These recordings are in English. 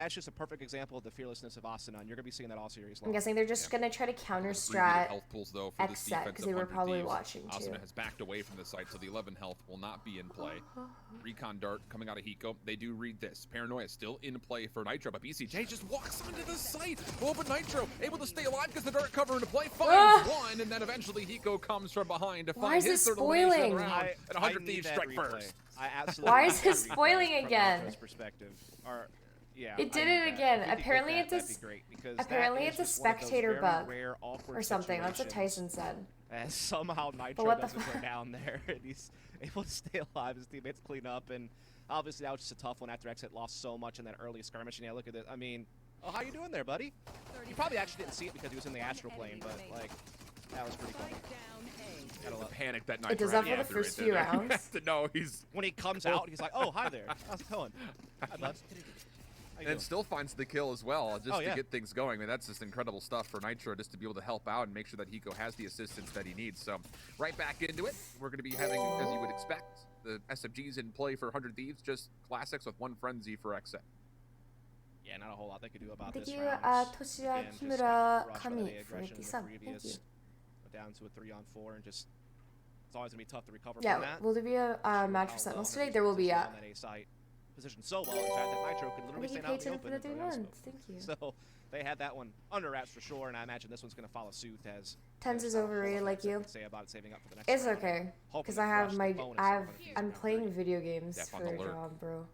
that's just a perfect example of the fearlessness of asuna, and you're gonna be seeing that all series long. I'm guessing they're just gonna try to counter strat health pools though for this Xset defense because of they were 100 probably Thieves. watching too. Asuna has backed away from the site, so the 11 health will not be in play. Recon dart coming out of Hiko. They do read this. Paranoia still in play for Nitro, but BCJ just walks onto the site. Oh, but Nitro able to stay alive because the dart cover into play finds one, and then eventually Hiko comes from behind to find his third elimination of the round. And 100 Thieves strike first. I absolutely. Why is it spoiling again? Perspective. Or, yeah, It did it again. Apparently it's a spectator bug or something. That's what Tyson said. And somehow Nitro doesn't go down there, and he's able to stay alive. His teammates clean up, and obviously that was just a tough one after Xset lost so much in that early skirmish. And yeah, look at it. I mean, oh, how you doing there, buddy? You probably actually didn't see it because he was in the astral plane, but like, that was pretty funny. The panic that Nitro it does that for the first few rounds. No, he's when he comes out, he's like, "Oh, hi there. How's it going?" Hi, bud. And still finds the kill as well, just to get things going. I mean, that's just incredible stuff for Nitro, just to be able to help out and make sure that Hiko has the assistance that he needs. So, right back into it. We're going to be having, as you would expect, the SMGs in play for 100 Thieves, just classics with one frenzy for Xset. Yeah, not a whole lot they could do about this. Thank you, round. Toshiya Kimura Kami for the sub. Thank you. Down to a 3-on-4 and just it's always gonna be tough to recover yeah, from that. Will there be a match for Sentinels today? There will be. Yeah. Position so well, in fact, that Nitro could literally stand out in the open. For the 3 runs. Thank you. So they had that one under wraps for sure, and I imagine this one's gonna follow suit as TENZ is overrated like you. Say about it, saving up for the next it's round. okay, because I'm playing video games for a job, bro.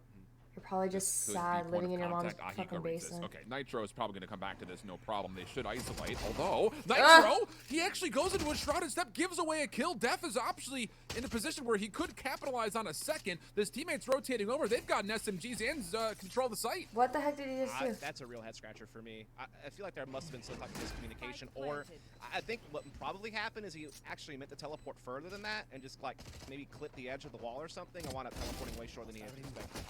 You're probably just sad living in your mom's fucking basement. Okay, Nitro is probably going to come back to this, no problem. They should isolate, although Nitro, he actually goes into a shrouded step, gives away a kill. dephh is actually in a position where he could capitalize on a second. His teammates rotating over. They've gotten SMGs and control the site. What the heck did he just do? That's a real head scratcher for me. I feel like there must have been some type of miscommunication, or I think what probably happened is he actually meant to teleport further than that and just like maybe clip the edge of the wall or something and wound up teleporting way shorter than he had expected.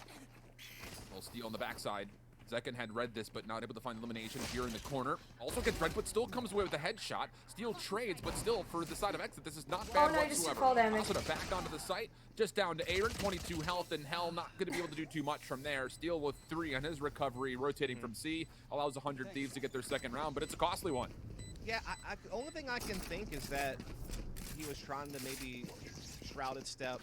Steal on the backside. Zekken had read this, but not able to find elimination here in the corner. Also gets red, but still comes away with a headshot. Steel trades, but still for the side of Xset, this is not bad whatsoever. Also to back onto the site, just down to Aaron, 22 health, and Hell not going to be able to do too much from there. Steel with 3 on his recovery, rotating from C, allows 100 Thieves to get their second round, but it's a costly one. Yeah, the only thing I can think is that he was trying to maybe shrouded step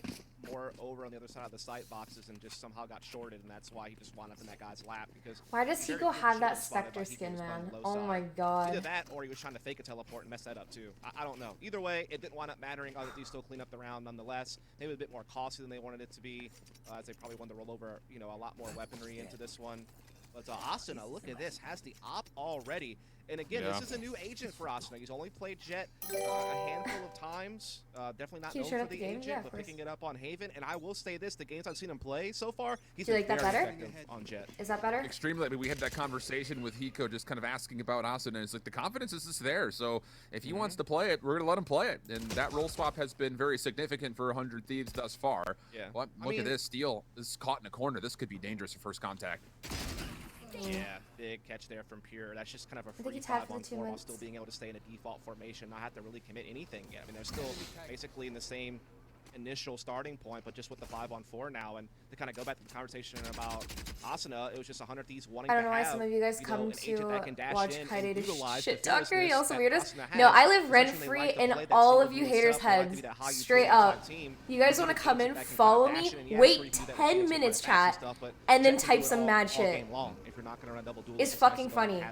more over on the other side of the sight boxes and just somehow got shorted, and that's why he just wound up in that guy's lap. Because why does Hiko have that Spectre skin, man? Oh my god. Either that, or he was trying to fake a teleport and mess that up too. I don't know. Either way, it didn't wind up mattering. Other Thieves still clean up the round nonetheless. Maybe a bit more costly than they wanted it to be, as they probably wanted to roll over, you know, a lot more weaponry into this one. But Asuna, look at this, has the op already. And again, this is a new agent for Asuna. He's only played Jet a handful of times. Definitely not known for the agent, but picking it up on Haven. And I will say this, the games I've seen him play so far, he's been very effective on Jet. Is that better? Extremely. I mean, we had that conversation with Hiko just kind of asking about Asuna, and it's like the confidence is just there. So if he wants to play it, we're going to let him play it. And that role swap has been very significant for 100 Thieves thus far. Yeah. Well, look at this. Steel is caught in a corner. This could be dangerous for first contact. Yeah, big catch there from Pure. That's just kind of a free 5-on-4 while still being able to stay in a default formation, not have to really commit anything yet. I mean, they're still basically in the same initial starting point, but just with the 5-on-4 now. And to kind of go back to the conversation about Asuna, it was just 100 Thieves wanting to have, I don't know why some of you guys come to watch Kyedae shit talker. You also weirdest. No, I live rent-free in all of you haters' heads. Straight up. You guys want to come in, follow me, wait 10 minutes, chat, and then type some mad shit. It's fucking funny.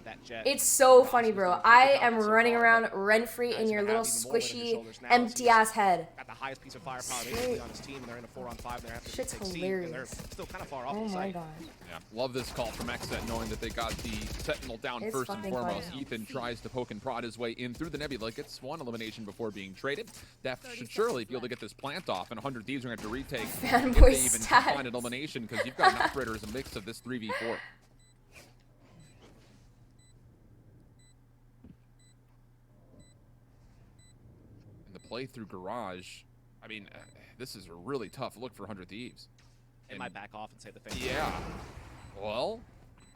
It's so funny, bro. I am running around rent-free in your little squishy, empty-ass head. Got the highest piece of firepower basically on his team, and they're in a 4-on-5 there after shit's take hilarious. C, and they're still kind of far off oh the my site. God. Yeah, love this call from Xset, knowing that they got the Sentinel down It's first and fucking foremost. funny. Ethan tries to poke and prod his way in through the nebula, gets one elimination before being traded. dephh should surely be able to get this plant off, and 100 Thieves are going to have to retake if Fanboy they even stats. find an elimination, because you've got an operator as a mix of this 3v4. And the play through Garage, I mean, this is a really tough look for 100 Thieves. They might back off and save the face. Yeah. Well,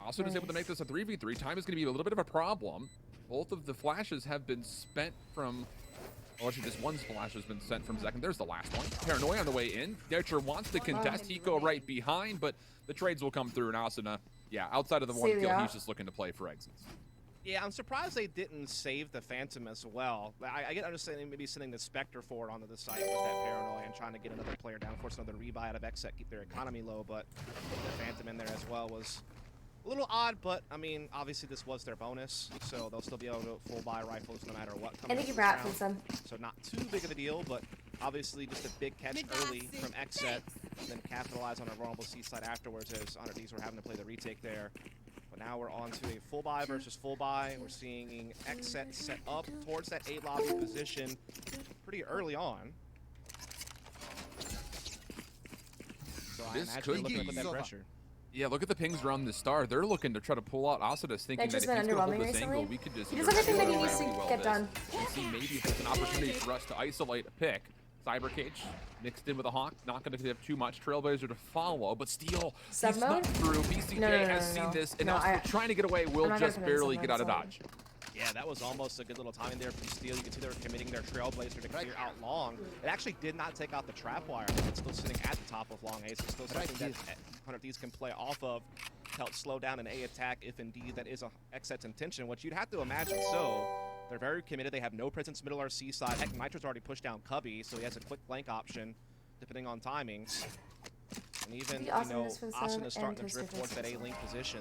Asuna is able to make this a 3v3. Time is going to be a little bit of a problem. Both of the flashes have been spent from... Oh, actually, just one flash has been sent from Zekken. There's the last one. Paranoia on the way in. Nurture wants to contest. Hiko right behind, but the trades will come through, and Asuna Yeah, outside of the one kill, he's just looking to play for exits. Yeah, I'm surprised they didn't save the Phantom as well. I get understanding maybe sending the Spectre forward onto the site with that paranoia and trying to get another player down, force another rebuy out of Xset, keep their economy low, but the Phantom in there as well was a little odd, but I mean, obviously this was their bonus, so they'll still be able to full buy rifles no matter what comes. I think you brought from some. So not too big of a deal, but obviously just a big catch early from Xset, and then capitalize on a vulnerable C side afterwards as These were having to play the retake there. But now we're on to a full buy versus full buy. We're seeing Xset set up towards that A lobby position pretty early on. So this I could imagine looking to put that pressure. Yeah, look at the pings around the star. They're looking to try to pull out Asuna's thinking that if he's going to hold this angle, we could just... He does everything that he needs to get done. And see maybe if it's an opportunity for us to isolate a pick. Cyber Cage mixed in with a Hawk, not going to have too much. Trailblazer to follow, but Steel, he snuck through. BCJ has seen this, and now trying to get away, will just barely get out of dodge. Yeah, that was almost a good little timing there from Steel. You can see they were committing their Trailblazer to clear out long. It actually did not take out the trap wire. It's still sitting at the top of long A, so still something that 100 Thieves can play off of to help slow down an A attack if indeed that is a Xset's intention, which you'd have to imagine so. They're very committed. They have no presence middle or C side. Heck, Nitro's already pushed down Cubby, so he has a quick flank option depending on timings. And even, you know, Asuna's starting to drift towards that A-link position.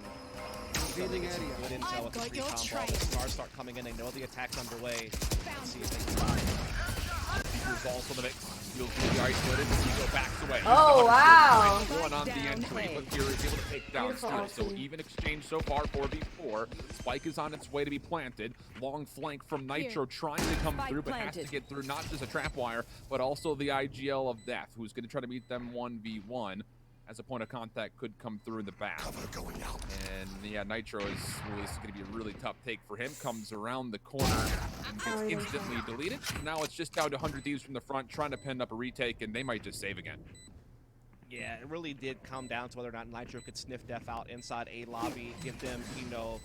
So they get some good intel with the free combo. The stars start coming in. They know the attack's underway. Let's see if they can find it. He's also the mix. Feels really isolated. He backs away. Oh, wow. One on the entry, but here is able to take down Steel. So even exchange so far 4v4. Spike is on its way to be planted. Long flank from Nitro trying to come through, but has to get through not just a trap wire, but also the IGL of Death, who's going to try to meet them 1v1. As a point of contact could come through in the back. And yeah, Nitro is going to be a really tough take for him. Comes around the corner and gets instantly deleted. Now it's just down to 100 Thieves from the front trying to pin up a retake, and they might just save again. Yeah, it really did come down to whether or not Nitro could sniff Death out inside A lobby, give them, you know,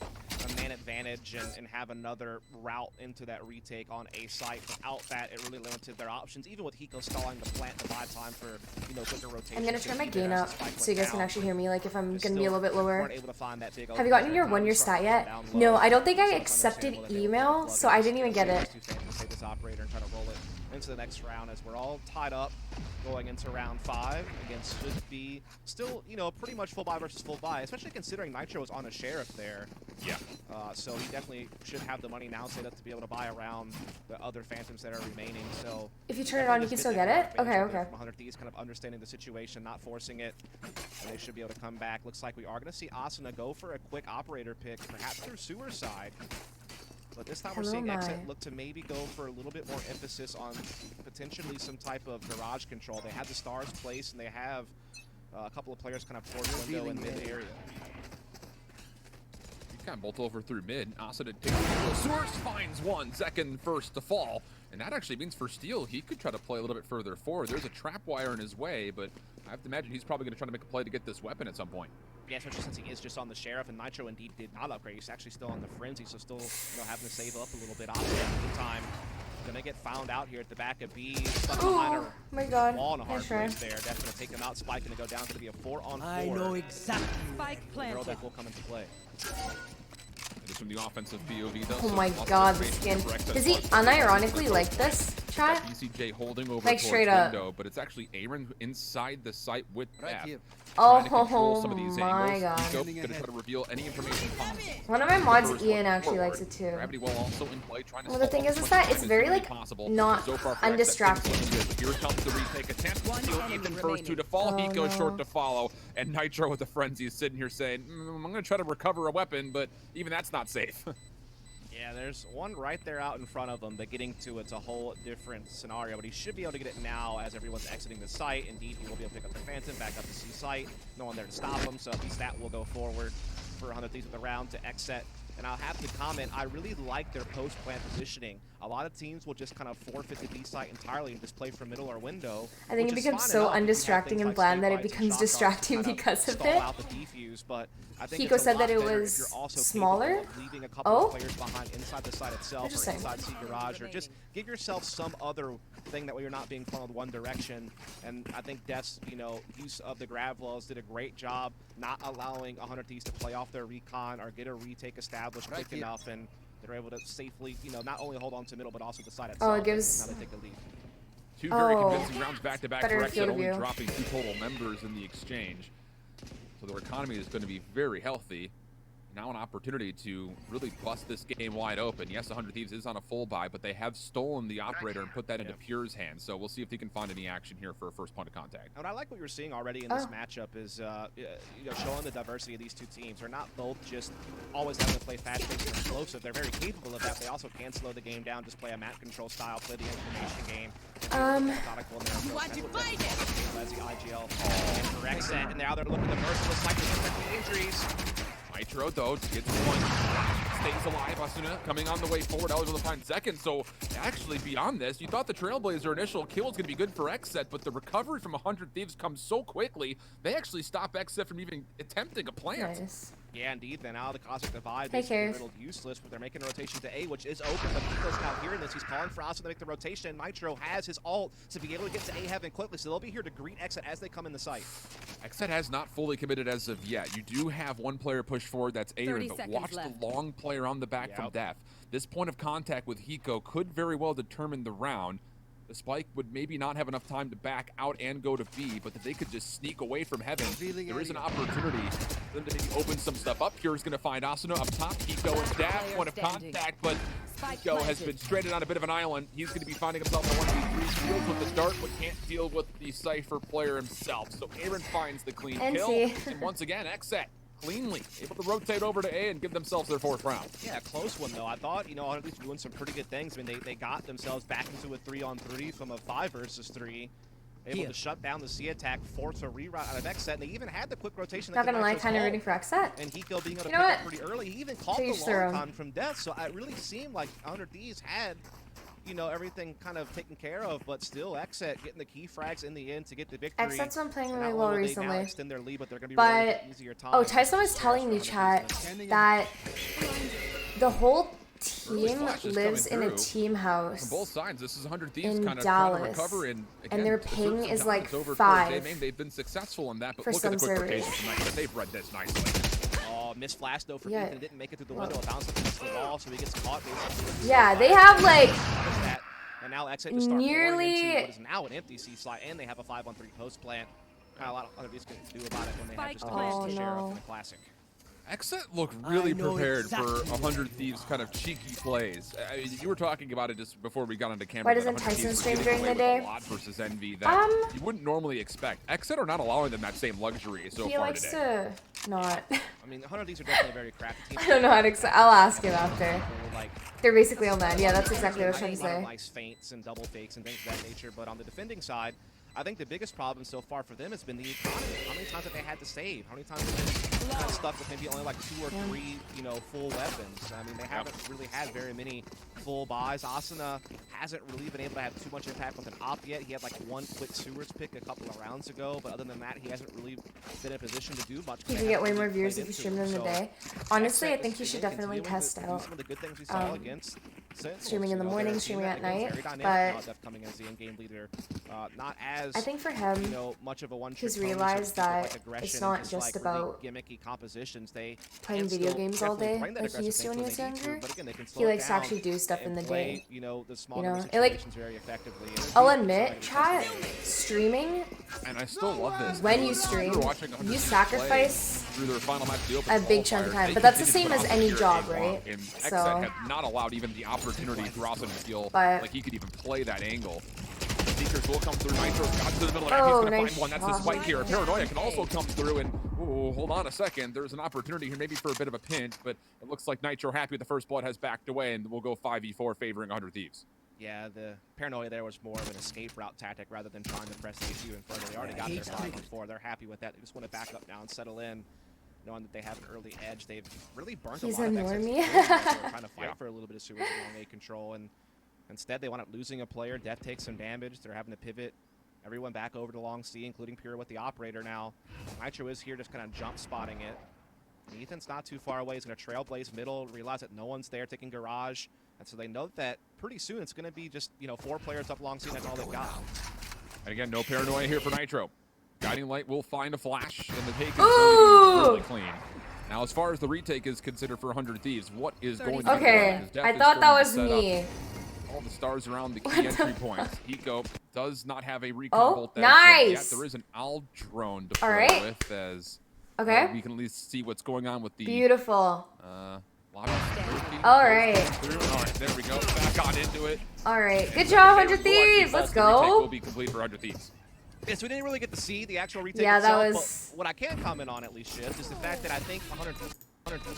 a man advantage and have another route into that retake on A site. Without that, it really limited their options, even with Hiko stalling the plant to buy time for, you know, quicker rotation. I'm gonna turn my gain up so you guys can actually hear me, like if I'm gonna be a little bit lower. Able to find that big have you gotten your 1 year stat yet? No, I don't think I accepted email, so I didn't even get it. This operator and try to roll it into the next round as we're all tied up going into round 5 against should be still, you know, pretty much full buy versus full buy, especially considering Nitro is on a sheriff there. Yeah. So he definitely should have the money now set up to be able to buy around the other Phantoms that are remaining. So if you turn it on, you can still get it? Okay, okay. From 100 Thieves kind of understanding the situation, not forcing it, and they should be able to come back. Looks like we are going to see Asuna go for a quick operator pick, perhaps through sewer side. But this time we're seeing Xset look to maybe go for a little bit more emphasis on potentially some type of garage control. They have the stars placed, and they have a couple of players kind of towards the window in mid-area. You kind of bolt over through mid. Asuna takes the source, finds one, second, first to fall. And that actually means for Steel, he could try to play a little bit further forward. There's a trap wire in his way, but I have to imagine he's probably going to try to make a play to get this weapon at some point. Yeah, especially since he is just on the Sheriff, and Nitro indeed did not upgrade. He's actually still on the Frenzy, so still, you know, having to save up a little bit. On the meantime, gonna get found out here at the back of B. Stuck behind a wall and a hard place there. That's gonna take him out. Spike gonna go down. It's gonna be a 4-on-4. I know exactly. Spike planted. That will come into play. It is from the offensive POV though. Oh my god, the skin. Does he unironically like this, chat? BCJ holding over like straight up. Window, but it's actually Aaron inside the site with Death. Oh some of these my god. Gonna try to reveal any information possible. One of my mods, Ian, actually likes it too. Gravity Well also in play, trying to well, the thing is that it's very like not undistracting. Here comes the retake attempt. Ethan first two to fall. He goes short to follow, and Nitro with the frenzy is sitting here saying, I'm gonna try to recover a weapon, but even that's not safe. Yeah, there's one right there out in front of him, but getting to it's a whole different scenario. But he should be able to get it now as everyone's exiting the site. Indeed, he will be able to pick up the Phantom, back up the C site. No one there to stop him, so at least that will go forward for 100 Thieves with the round to Xset. And I'll have to comment, I really like their post-plant positioning. A lot of teams will just kind of forfeit the B site entirely and just play from middle or window. I think it becomes so undistracting and bland that it becomes distracting because of it. But I think Hiko said that it was smaller. Leaving a couple of players behind inside the site itself or inside C garage, or just give yourself some other thing that way you're not being funneled one direction. And I think Deph's, you know, use of the grab wells did a great job not allowing 100 Thieves to play off their recon or get a retake established quick enough, and they're able to safely, you know, not only hold on to middle, but also decide itself. Oh, it gives... Now they take the lead. Two very convincing rounds back-to-back for Xset, only view. dropping 2 total members in the exchange. So their economy is going to be very healthy. Now an opportunity to really bust this game wide open. Yes, 100 Thieves is on a full buy, but they have stolen the operator and put that into Pure's hands. So we'll see if they can find any action here for a first point of contact. And I like what you're seeing already in this matchup is, you know, showing the diversity of these two teams. They're not both just always having to play fast-paced and explosive. They're very capable of that. They also can slow the game down, just play a map control style, play the information game. You want to fight it? As the IGL and for Xset, and now they're looking to merciless like the injuries. Nitro, though, gets one, stays alive. Asuna coming on the way forward, eligible to find second. So, actually, beyond this, you thought the Trailblazer initial kill was going to be good for Xset, but the recovery from 100 Thieves comes so quickly, they actually stop Xset from even attempting a plant. Nice. Yeah, indeed. Then now the Cosmic Divide is riddled useless, but they're making a rotation to A, which is open. But Nico's now hearing this. He's calling for Asuna to make the rotation. Nitro has his ult to be able to get to A heaven quickly, so they'll be here to greet Xset as they come in the site. Xset has not fully committed as of yet. You do have one player push forward, that's Aaron, but watch the long player on the back from dephh. This point of contact with Hiko could very well determine the round. The Spike would maybe not have enough time to back out and go to B, but that they could just sneak away from heaven. There is an opportunity for them to maybe open some stuff up. Pure's going to find Asuna up top. Hiko and dephh, point of contact, but Hiko has been stranded on a bit of an island. He's going to be finding himself in 1v3. Deals with the dart, but can't deal with the Cypher player himself. So Aaron finds the clean kill. And once again, Xset cleanly able to rotate over to A and give themselves their 4th round. Yeah, close one though. I thought, you know, at least doing some pretty good things. I mean, they got themselves back into a 3-on-3 from a 5 versus 3. Able to shut down the C attack, force a reroute out of Xset, and they even had the quick rotation. Not gonna lie, kind of rooting for Xset. And Hiko being able to pick up pretty early. He even caught the long con from dephh, so it really seemed like 100 Thieves had, you know, everything kind of taken care of, but still Xset getting the key frags in the end to get the victory. Xset's been playing really well recently. Extend their lead, but they're going to be easier time. Tyson was telling me, chat, that the whole team lives in a team house from both sides. This is 100 Thieves in kind of Dallas, trying to recover, and their ping is like 5. They've been successful in that, but for look at the quick servers. rotation from Xset. They've read this nicely. Oh, missed flash though for Ethan. Didn't make it through the window. It bounced against the wall, so he gets caught. Yeah, they have like and now Xset just start nearly into what is now an empty C slot, and they have a 5-on-3 post plant. Not a lot of other these can do about it when they have just a Sheriff in the Classic. Xset looked really prepared for 100 Thieves kind of cheeky plays. I mean, you were talking about it just before we got onto camera. Why doesn't Tyson stream during the day? A lot versus Envy that you wouldn't normally expect. Xset are not allowing them that same luxury so far today. He likes to not. I mean, 100 Thieves are definitely a very crafty team. I don't know how to. I'll ask him after. They're basically all mad. Yeah, that's exactly what I was trying to say. Nice feints and double fakes and things of that nature, but on the defending side, I think the biggest problem so far for them has been the economy. How many times have they had to save? How many times have they been kind of stuck with maybe only like 2 or 3, you know, full weapons? I mean, they haven't really had very many full buys. Asuna hasn't really been able to have too much impact with an op yet. He had like 1 quick sewers pick a couple of rounds ago, but other than that, he hasn't really been in a position to do much. You can get way more viewers if you stream them in the day. Honestly, I think you should definitely test out some of the good things we saw against streaming in the morning, streaming at night, but coming as the in-game leader, not as I think for him, you know, much of a one he's realized that it's not just about gimmicky compositions. They playing video games all day like he used to when he was younger. He likes to actually do stuff in the day. You know, it, like, very effectively. I'll admit, chat, streaming, and I still love this. When you stream, you sacrifice through their final match a big chunk of time, but that's the same as any job, right? So Xset have not allowed even the opportunity for Asuna to feel like he could even play that angle. The Seekers will come through. Nitro's got to the middle of the map. He's going to find one. That's the Spike here. Paranoia can also come through, and hold on a second. There's an opportunity here, maybe for a bit of a pinch, but it looks like Nitro, happy with the first blood, has backed away, and we'll go 5v4 favoring 100 Thieves. Yeah, the Paranoia there was more of an escape route tactic rather than trying to press the issue in further. They already got their 5-on-4. They're happy with that. They just want to back up now and settle in, knowing that they have an early edge. They've really burnt a lot of Normie. trying to fight for a little bit of sewers along A control, and instead they wound up losing a player. dephh takes some damage. They're having to pivot everyone back over to long C, including Pure with the operator now. Nitro is here just kind of jump spotting it. And Ethan's not too far away. He's going to trailblaze middle, realize that no one's there, taking garage. And so they know that pretty soon it's going to be just, you know, 4 players up long C, and that's all they've got. And again, no Paranoia here for Nitro. Guiding Light will find a flash, and the take is going to be really clean. Now, as far as the retake is considered for 100 Thieves, what is going to Okay, be I thought that was me. All the stars around the key entry points. Hiko does not have a recon bolt there nice. yet. There is an owl drone to play with as we can at least see what's going on with the beautiful. All right. All right, there we go. Back on into it. All right, good job, 100 Thieves. Let's go. Retake will be complete for 100 Thieves. Yeah, so we didn't really get to see the actual retake that itself, was... but what I can comment on at least, Shift, is the fact that I think 100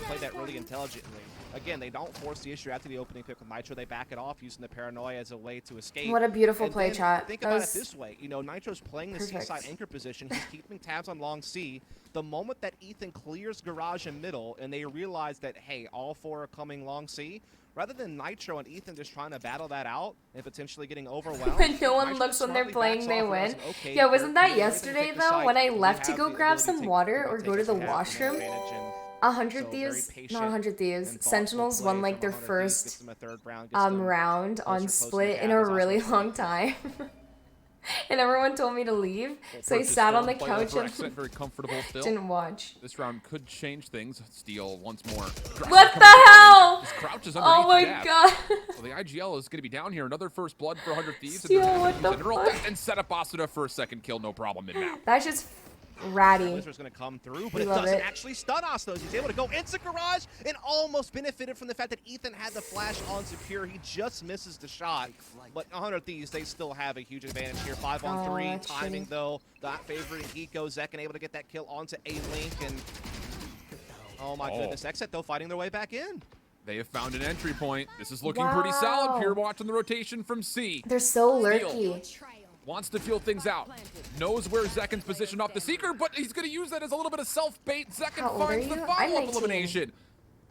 played that really intelligently. Again, they don't force the issue after the opening pick with Nitro. They back it off using the paranoia as a way to escape. What a beautiful play, chat. Think about it this way. You know, Nitro's playing the seaside anchor position. He's keeping tabs on long C. The moment that Ethan clears garage and middle and they realize that, hey, all 4 are coming long C, rather than Nitro and Ethan just trying to battle that out and potentially getting overwhelmed. When no one looks when they're playing, they win. Yeah, wasn't that yesterday, though, when I left to go grab some water or go to the washroom? 100 Thieves, not 100 Thieves, Sentinels won like their first round on split in a really long time. And everyone told me to leave, so I sat on the couch and very comfortable still. didn't watch. This round could change things. Steal once more. What the hell? Crouches Oh my god. So the IGL is going to be down here. Another first blood for 100 Thieves. Steal, what the fuck? And set up asuna for a second kill, no problem in map. That's just ratty. Blizzard's going to come through, but it doesn't actually stun asuna. He's able to go into garage and almost benefited from the fact that Ethan had the flash on Secure. He just misses the shot, but 100 Thieves, they still have a huge advantage here. 5-on-3, timing though, not favoring Hiko. Zekken able to get that kill onto A-Link, and oh my goodness, Xset though fighting their way back in. They have found an entry point. This is looking pretty solid. Pure watching the rotation from C. They're so lurky. Wants to feel things out. Knows where Zekken's positioned off the Seeker, but he's going to use that as a little bit of self-bait. Zekken finds the follow-up elimination.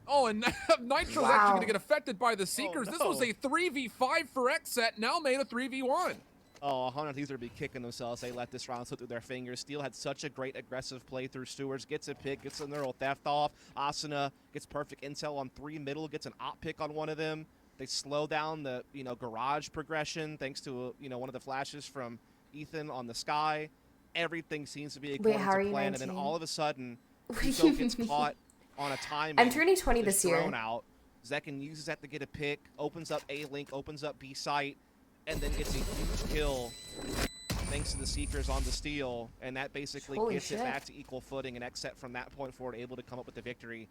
Oh, and Nitro's actually going to get affected by the Seekers. This was a 3v5 for Xset, now made a 3v1. Oh, 100 Thieves are be kicking themselves. They let this round slip through their fingers. Steel had such a great aggressive play through Stewards. Gets a pick, gets a neural theft off. Asuna gets perfect intel on 3 middle, gets an op pick on one of them. They slow down the, garage progression thanks to, one of the flashes from Ethan on the sky. Everything seems to be according to plan, and then all of a sudden, Hiko gets caught on a timing. I'm turning 20 this year. Out. Zekken uses that to get a pick, opens up A-Link, opens up B-site, and then gets a huge kill thanks to the Seekers on the steal, and that basically gets it back to equal footing, and Xset from that point forward able to come up with the victory.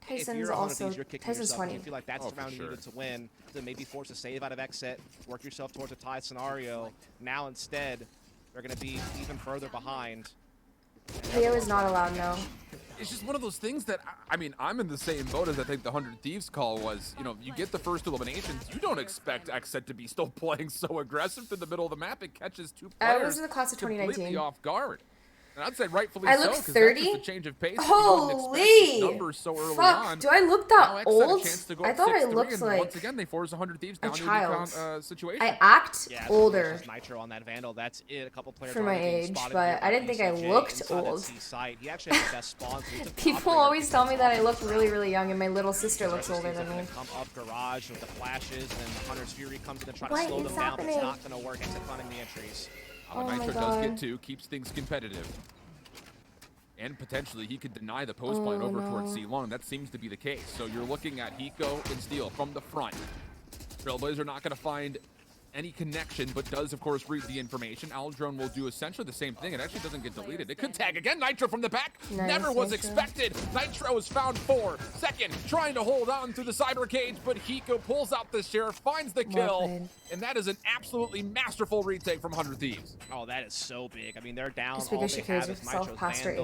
Tyson's also, Tyson's 20. You feel like that's the round you needed to win, to maybe force a save out of Xset, work yourself towards a tie scenario. Now instead, they're going to be even further behind. KO is not allowed, no. It's just one of those things that, I mean, I'm in the same boat as I think the 100 Thieves call was, you get the first eliminations, you don't expect Xset to be still playing so aggressive to the middle of the map. It catches 2 players I was in the class of 2019. completely off guard. And I'd say rightfully I look so, 30. That's a change of pace. Holy! Numbers so early Fuck, on. do I look that old? I thought I looked like once again, they force 100 Thieves down to a situation. I act older. Nitro on that Vandal. That's it. A couple players for my age, but I didn't think I looked old. He actually had the best spawns. People always tell me that I look really, really young, and my little sister looks older than me. Come up garage with the flashes, and Hunter's Fury comes in to try to slow them down, but it's not going to work. Except finding the entries. Nitro does get 2, keeps things competitive. And potentially he could deny the post plant over towards C-Long. That seems to be the case. So you're looking at Hiko and Steel from the front. Trailblazer not going to find any connection, but does, of course, read the information. Drone will do essentially the same thing. It actually doesn't get deleted. It could tag again. Nitro from the back. Never was expected. Nitro is found 4. Second, trying to hold on through the cyber cage, but Hiko pulls out the sheriff, finds the kill, and that is an absolutely masterful retake from 100 Thieves. Oh, that is so big. I mean, they're down. Just because she cares herself past her age.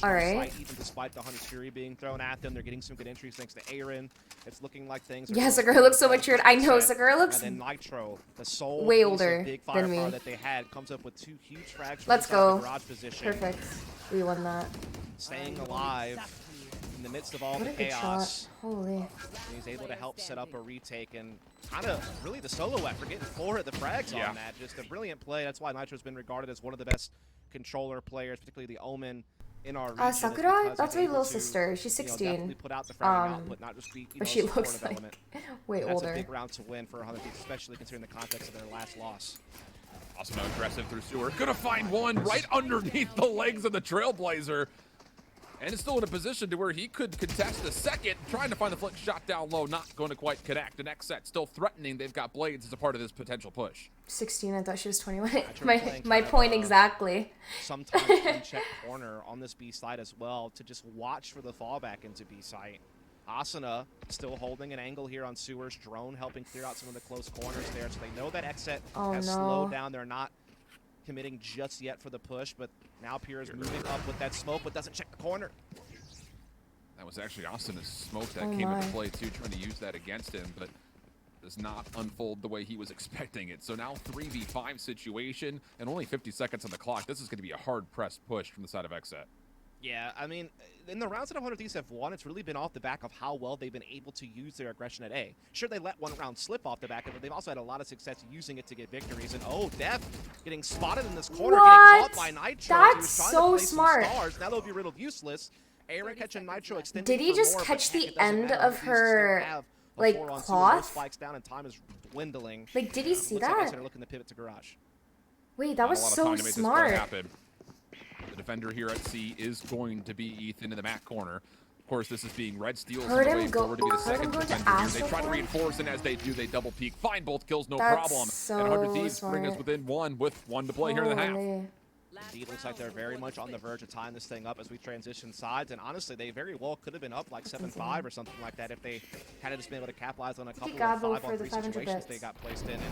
All right. Even despite the Hunter's Fury being thrown at them, they're getting some good entries thanks to Aaron. It's looking like things are Sakura looks so matured. I know, Sakura looks Nitro, the sole way older big than me. That they had, comes up with 2 huge frags. Let's go. Garage position. Perfect. We won that. Staying alive in the midst of all the chaos. Holy. And he's able to help set up a retake and kind of really the solo effort, getting 4 of the frags on that. Just a brilliant play. That's why Nitro's been regarded as one of the best controller players, particularly the Omen. In our region, Sakura, that's my little sister. She's 16. Put out the output, not just be, but she looks like way older. That's a big round to win for 100 Thieves, especially considering the context of their last loss. Asuna aggressive through sewer. Gonna find one right underneath the legs of the Trailblazer. And is still in a position to where he could contest the second, trying to find the flick shot down low, not going to quite connect. And Xset still threatening. They've got blades as a part of this potential push. 16, I thought she was 21. my point exactly. Sometimes unchecked corner on this B side as well to just watch for the fallback into B site. Asuna still holding an angle here on sewers. Drone helping clear out some of the close corners there. So they know that Xset has slowed down. They're not committing just yet for the push, but now Pierre is moving up with that smoke, but doesn't check the corner. That was actually Asuna's smoke that came into play too, trying to use that against him, but does not unfold the way he was expecting it. So now 3v5 situation and only 50 seconds on the clock. This is going to be a hard-pressed push from the side of Xset. Yeah, I mean, in the rounds that 100 Thieves have won, it's really been off the back of how well they've been able to use their aggression at A. Sure, they let one round slip off the back of it, but they've also had a lot of success using it to get victories. And oh, dephh getting spotted in this corner, getting caught by Nitro. That's so smart. Now they'll be riddled useless. Aaron catching Nitro extending. Did he just catch the end of her, like, cloth? Spikes down and time is dwindling. Like, did he see that? Like they're looking to pivot to garage. Wait, that was so smart. The defender here at C is going to be Ethan in the mat corner. Of course, this is being Red Steals Heard on the way him go, forward to be the heard him second go to defender here. They try to Asuna? reinforce, and as they do, they double peek. Find both kills, no That's problem. so And 100 Thieves smart. bring us within one with one to play here in the half. Holy. Indeed, looks like they're very much on the verge of tying this thing up as we transition sides. And honestly, they very well could have been up like 7-5 or something like that if they had just been able to capitalize on a couple of 5-on-3 situations they got placed in. And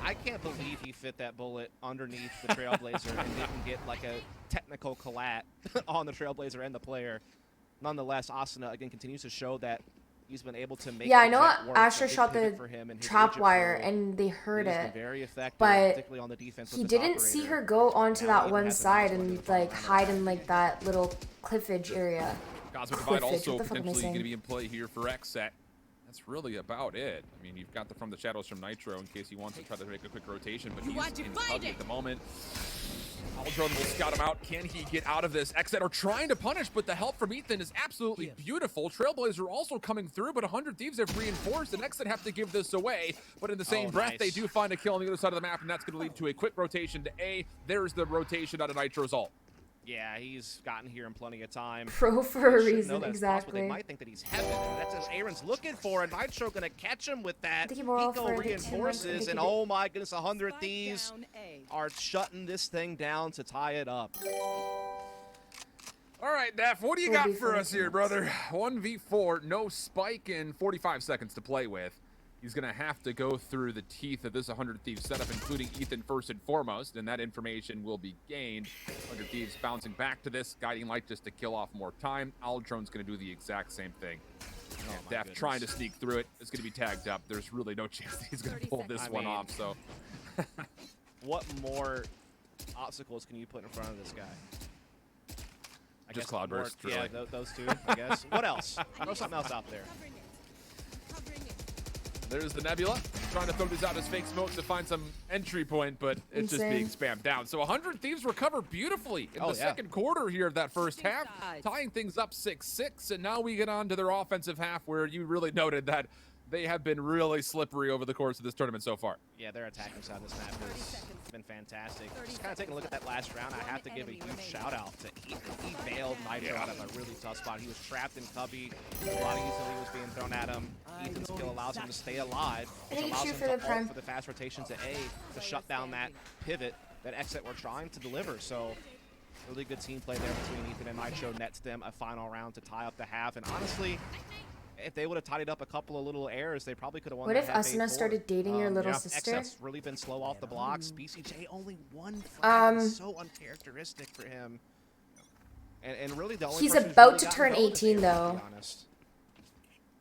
I can't believe he fit that bullet underneath the Trailblazer and didn't get like a technical collat on the Trailblazer and the player. Nonetheless, Asuna again continues to show that he's been able to make. Yeah, I know Asher shot the trap wire and they heard it, but he didn't see her go onto that one side and like hide in like that little cliffage area. Cosmic Divide also potentially going to be in play here for Xset. That's really about it. I mean, you've got the From the Shadows from Nitro in case he wants to try to make a quick rotation, but he's in hug at the moment. Aldrone will scout him out. Can he get out of this? Xset are trying to punish, but the help from Ethan is absolutely beautiful. Trailblazer also coming through, but 100 Thieves have reinforced, and Xset have to give this away. But in the same breath, they do find a kill on the other side of the map, and that's going to lead to a quick rotation to A. There's the rotation out of Nitro's ult. Yeah, he's gotten here in plenty of time. Pro for a reason, exactly. They might think that he's heaven, and that's what Aaron's looking for, and Nitro gonna catch him with that. Eco reinforces, and oh my goodness, 100 Thieves are shutting this thing down to tie it up. All right, dephh, what do you got for us here, brother? 1v4, no spike, in 45 seconds to play with. He's going to have to go through the teeth of this 100 Thieves setup, including Ethan first and foremost, and that information will be gained. 100 Thieves bouncing back to this, guiding light just to kill off more time. Aldrone's going to do the exact same thing. dephh trying to sneak through it. It's going to be tagged up. There's really no chance he's going to pull this one off. So, what more obstacles can you put in front of this guy? Just Cloudburst. Yeah, those two, I guess. What else? Throw something else out there. There's the Nebula, trying to throw this out as fake smoke to find some entry point, but it's just being spammed down. So 100 Thieves recover beautifully in the second quarter here of that first half, tying things up 6-6, and now we get on to their offensive half where you really noted that they have been really slippery over the course of this tournament so far. Yeah, their attacking side of this map has been fantastic. Just kind of taking a look at that last round, I have to give a huge shout out to Ethan. He bailed Nitro out of a really tough spot. He was trapped in Cubby. A lot of utility was being thrown at him. Ethan's skill allows him to stay alive, which allows him to ult for the fast rotation to A to shut down that pivot that Xset were trying to deliver. So really good team play there between Ethan and Nitro nets them a final round to tie up the half. And honestly, if they would have tidied up a couple of little errors, they probably could have won. What if Asuna started dating your little sister? Xset's really been slow off the blocks. BCJ only one frag is so uncharacteristic for him. And really the only he's about to turn 18 though.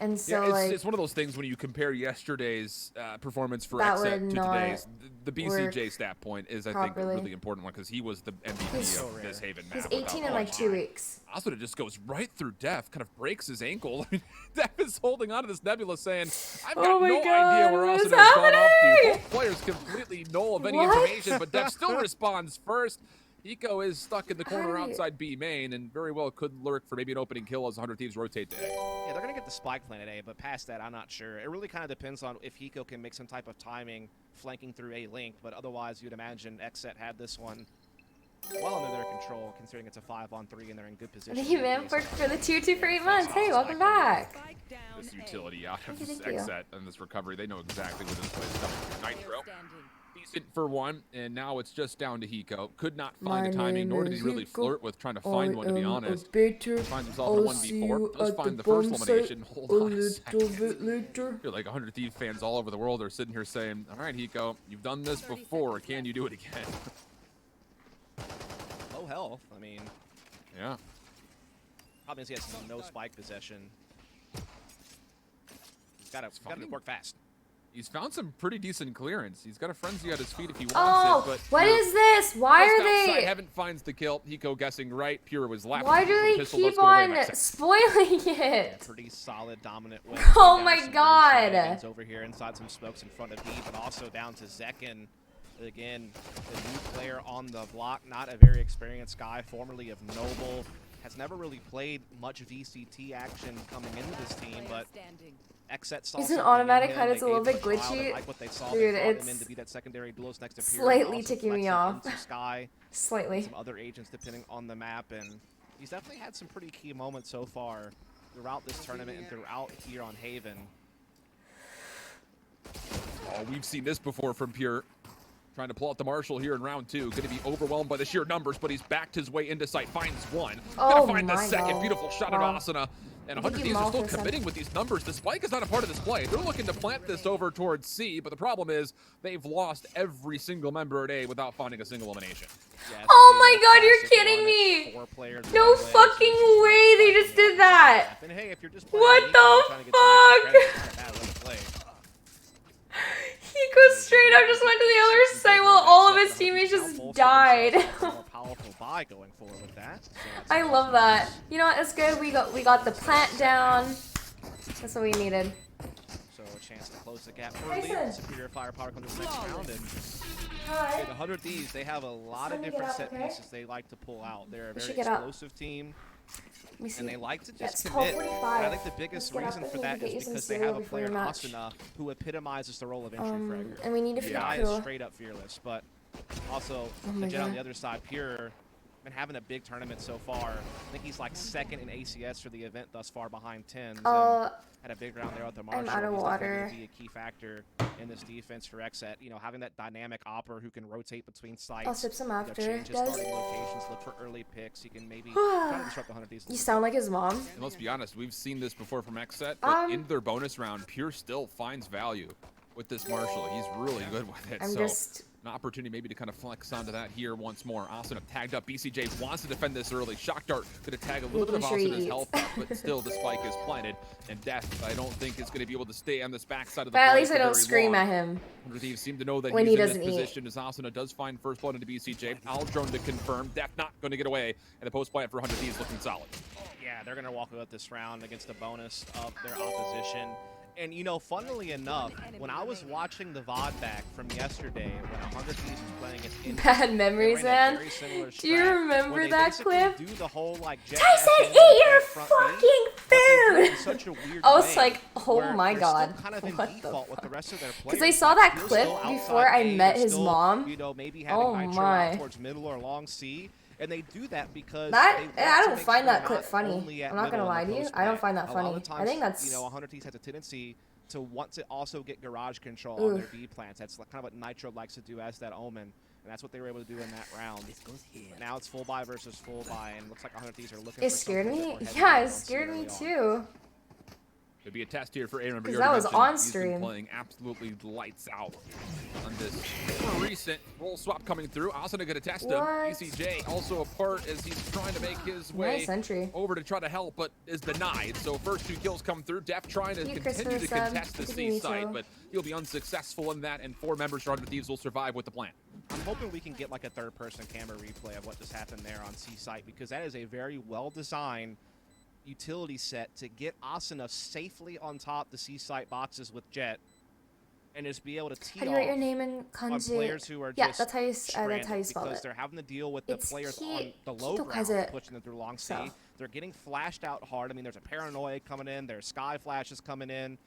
And so, yeah, it's one of those things when you compare yesterday's performance for Xset to today's. The BCJ stat point is, I think, a really important one because he was the MVP of this Haven map. He's 18 in like 2 weeks. Asuna just goes right through dephh, kind of breaks his ankle. I mean, dephh is holding on to this Nebula saying, I've got no idea where Asuna has gone off to. Both players completely null of any information, but dephh still responds first. Hiko is stuck in the corner outside B main and very well could lurk for maybe an opening kill as 100 Thieves rotate to A. Yeah, they're going to get the spike planted A, but past that, I'm not sure. It really kind of depends on if Hiko can make some type of timing flanking through A link, but otherwise you'd imagine Xset had this one well under their control, considering it's a 5-on-3 and they're in good position. Thank you, man, for the tier 2 for 8 months. Hey, welcome back. This utility out of this Xset and this recovery, they know exactly where this place is coming. Nitro, decent for one, and now it's just down to Hiko. Could not find the timing, nor did he really flirt with trying to find one, to be honest. Finds himself in a 1v4, does find the first elimination. Hold on a second. I feel like 100 Thieves fans all over the world are sitting here saying, all right, Hiko, you've done this before. Can you do it again? Low health, I mean. Yeah. Probably means he has no spike possession. He's got to work fast. He's found some pretty decent clearance. He's got a frenzy at his feet if he wants it. But what is this? Why are they? Heaven finds the kill. Hiko guessing right. Pure was left. Why do they keep on spoiling it? Yeah, pretty solid dominant win. Oh my god. Over here inside some smokes in front of B, but also down to Zekken. Again, the new player on the block, not a very experienced guy, formerly of Noble. Has never really played much VCT action coming into this team, but Xset saw isn't automatic HUD is a little bit glitchy? Like what they saw, dude, it's to be that secondary duelist next to slightly ticking me off. Sky, slightly. Some other agents depending on the map, and he's definitely had some pretty key moments so far throughout this tournament and throughout here on Haven. Oh, we've seen this before from Pure. Trying to pull out the Marshall here in round 2. Going to be overwhelmed by the sheer numbers, but he's backed his way into sight. Finds one. Gonna find the second. Beautiful shot at asuna. And 100 Thieves are still committing with these numbers. The spike is not a part of this play. They're looking to plant this over towards C, but the problem is they've lost every single member at A without finding a single elimination. Yeah, oh my god, you're kidding me! No fucking way they just did that! What the fuck? He goes straight up, just went to the other side while all of his teammates just died. I love that. You know what? It's good. We got the plant down. That's what we needed. So a chance to close the gap early. Superior firepower comes in the next round. And the 100 Thieves, they have a lot of different set pieces they like to pull out. They're a very explosive team. And they like to just commit. And I think the biggest reason for that is because they have a player in asuna who epitomizes the role of entry fragger. And we need to the guy is straight up fearless, but also the Jet on the other side, Pure, been having a big tournament so far. I think he's like second in ACS for the event thus far behind TENZ. Had a big round there with the Marshall. I'm out of water. He's be a key factor in this defense for Xset. You know, having that dynamic opper who can rotate between sites. I'll sip some after. Change his starting locations, look for early picks. He can maybe try to disrupt the 100 Thieves. You sound like his mom. And let's be honest, we've seen this before from Xset, but in their bonus round, Pure still finds value with this Marshall. He's really good with it. An opportunity maybe to kind of flex onto that here once more. Asuna tagged up. BCJ wants to defend this early. Shock Dart going to tag a little bit of Asuna's health up, but still the spike is planted. And Death, I don't think, is going to be able to stay on this backside of the But at least I don't scream at him. 100 Thieves seem to know that when he's he in this position as Asuna does find first blood into BCJ. Aldrone to confirm. Death not going to get away. And the post plant for 100 Thieves looking solid. Yeah, they're going to walk out this round against the bonus of their opposition. And, you know, funnily enough, when I was watching the VOD back from yesterday, when 100 Thieves was playing against bad memories, man. Do you remember that clip? Do the whole, like, Tyson, eat your fucking food! Such a weird I was like, oh my god. Kind of what the fuck? With the rest of their because I saw that clip before I met his mom. You know, maybe having nitro towards middle or long C. And they do that because I don't find that clip funny. I'm not gonna lie to you. I don't find that funny. I think that's, you know, 100 Thieves has a tendency to want to also get garage control on their B plants. That's kind of what Nitro likes to do as that omen, and that's what they were able to do in that round. Now it's full buy versus full buy, and looks like 100 Thieves are looking. It scared me. Yeah, it scared me too. Could be a test here for Aaron. Because that was on stream. He's been playing absolutely lights out on this recent roll swap coming through. Asuna gonna test him. ECJ also a part as he's trying to make his way over to try to help, but is denied. So first 2 kills come through. Dephh trying to continue to contest the C site, but he'll be unsuccessful in that, and 4 members from 100 Thieves will survive with the plan. I'm hoping we can get like a third-person camera replay of what just happened there on C site, because that is a very well-designed utility set to get asuna safely on top the C site boxes with Jet. and just be able to tee How do you write your off name in on kanji? players who are Yeah, just that's how you spell because it. they're having to deal with the players on the low Kito ground, kaze. pushing them through long C. So. They're getting flashed out hard. I mean, there's a paranoia coming in. There's sky flashes coming in.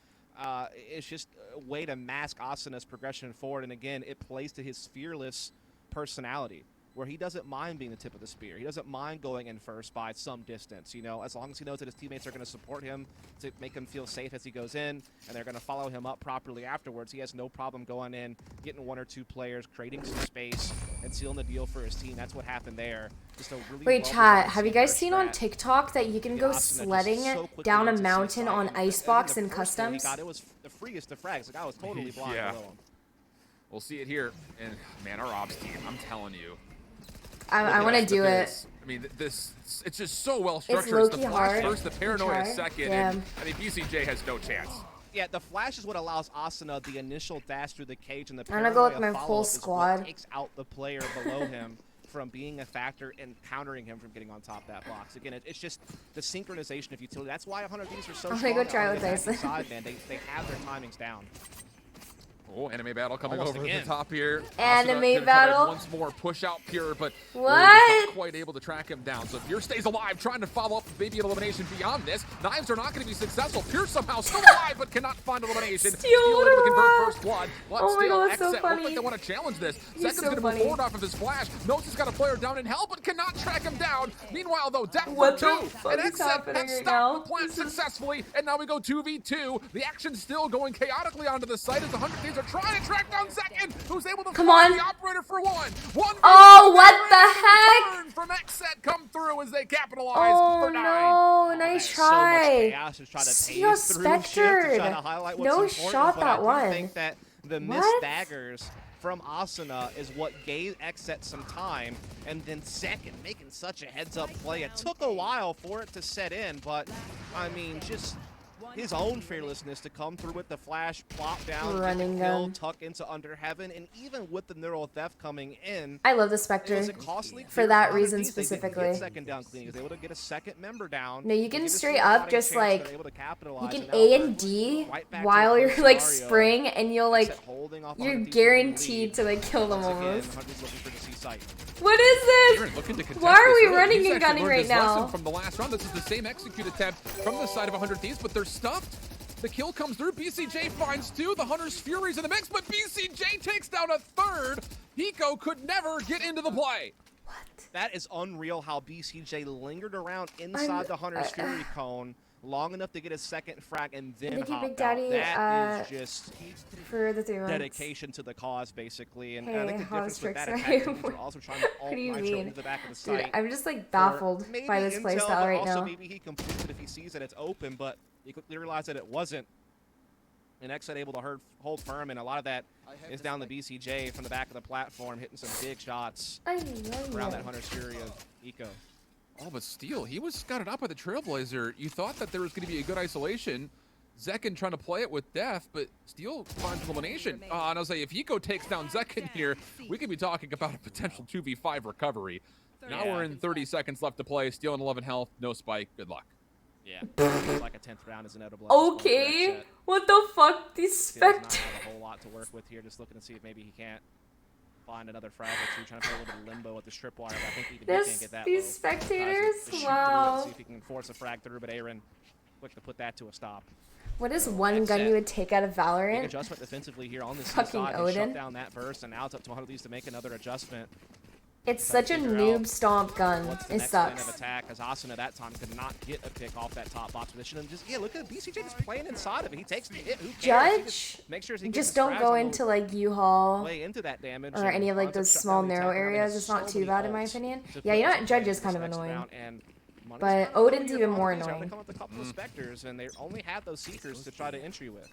It's just a way to mask Asuna's progression forward. And again, it plays to his fearless personality, where he doesn't mind being the tip of the spear. He doesn't mind going in first by some distance, you know, as long as he knows that his teammates are going to support him to make him feel safe as he goes in, and they're going to follow him up properly afterwards. He has no problem going in, getting 1 or 2 players, creating some space, and sealing the deal for his team. That's what happened there. Just a really Wait, chat, have you guys seen on TikTok that you can go sledding down a mountain on Icebox in customs? It was the freest of frags. The guy was totally blind below him. We'll see it here, and man, our ops team, I'm telling you. I want to do it. I mean, it's just so well structured. It's the low-key flash hard. first, the paranoia second, Yeah. and I mean, BCJ has no chance. Yeah, the flash is what allows Asuna the initial dash through the cage, and the I'm gonna go with paranoia my whole follow-up is squad. what takes out the player below him from being a factor and countering him from getting on top of that box. Again, it's just the synchronization of utility. That's why 100 Thieves are so I'm strong. gonna go try on with the this. attacking side, man. They have their timings down. Oh, anime battle coming Almost over again. the top here. Anime Asuna battle? once more, push out Pure, but What? not quite able to track him down. So Pure stays alive, trying to follow up maybe an elimination beyond this. Knives are not going to be successful. Pure somehow still alive, but cannot find elimination. Steel able to convert first blood. But Oh my still, God, that's so Xset funny. look like they want to challenge this. He's Second's so going to move funny. forward off of his flash. Knows he's got a player down in hell, but cannot track him down. Meanwhile, though, death What for the 2. fuck And is Xset happening has right stopped now? the plant successfully, and now we go 2v2. The action's still going chaotically onto the site as the 100 Thieves are trying to track down Second, who's able to Come find on. the operator for one. Oh, what the heck? Turn from Xset come through as they capitalize Oh for 9. no, nice try. Seal Spectred. No shot that one. I think that the missed What? daggers from Asuna is what gave Xset some time, and then Second making such a heads-up play. It took a while for it to set in, but I mean, just his own fearlessness to come through with the flash, plop down, Running get the kill, gun. tuck into under heaven, and even with the neural theft coming in, I love the it Spectre. was a costly For kill. that 100 reason Thieves, they didn't specifically. get second down clean. He was able to get a second member down. No, you They can get a straight single up fighting just chance, like they're able to you capitalize, can and now A we're and D right back to while the you're first like scenario. spring, and you'll like Xset holding off you're 100 Thieves in the guaranteed lead. to like kill them Once again, almost. 100's looking for the C site. What is this? Aaron looking to contest Why are this we early. running He's and actually gunning learned right his lesson now? From the last round, this is the same execute attempt from the side of 100 Thieves, but they're stuffed. The kill comes through. BCJ finds 2. The Hunter's Fury's in the mix, but BCJ takes down a 3rd. Hiko could never get into the play. That is unreal how BCJ lingered around inside the Hunter's Fury cone long enough to get a second frag and then Thank you, hopped Big Daddy, out. That is just For the 3 months. dedication to the cause, basically. And I Hey, think the how's difference with that tricks, attack right? is we're also trying to What do you nitro mean? into the back of the Dude, site. I'm just like for baffled maybe by this intel, playstyle but right also now. maybe he completes it if he sees that it's open, but he quickly realized that it wasn't. And Xset able to hold firm, and a lot of that is down the BCJ from the back of the platform, hitting some big shots around that Hunter's Fury of Eco. Oh, but Steel, he was scouted out by the Trailblazer. You thought that there was going to be a good isolation. Zekin trying to play it with death, but Steel finds elimination. And I'll say, if Hiko takes down Zekin here, we could be talking about a potential 2v5 recovery. Now we're in 30 seconds left to play. Steel and 11 health, no spike. Good luck. Yeah, like a 10th round is inevitable. Okay, what the fuck? These Spectre. Spectre. Have a whole lot to work with here. Just looking to see if maybe he can't find another frag or 2, trying to play a little bit of limbo with the strip wire. But I think even he can't get that These low. spectators? To shoot through it, Wow. see if he can force a frag through, but Aaron quick to put that to a stop. What is one gun you would take out of Big Valorant? adjustment defensively here on the C Fucking side. They Odin. shut down that burst, and now it's up to 100 Thieves to make another adjustment. It's such a noob stomp gun. What's the It next line sucks. of attack? As Asuna that time could not get a pick off that top box position, and just look at BCJ just playing inside of it. He takes the hit. Who cares? He Judge, make sure he just gets don't his go frags on into the like U-Haul way into that damage or and any of like winds up those shutting small down the narrow attack. I mean, areas. there's It's not so too many bad in my ults opinion. to Yeah, you know put what? Judge this is kind of next annoying. round, and Money's But kind of Odin's over here even for more 100 Thieves. They annoying. come with a couple of Spectres, and they only have those Seekers to try to entry with.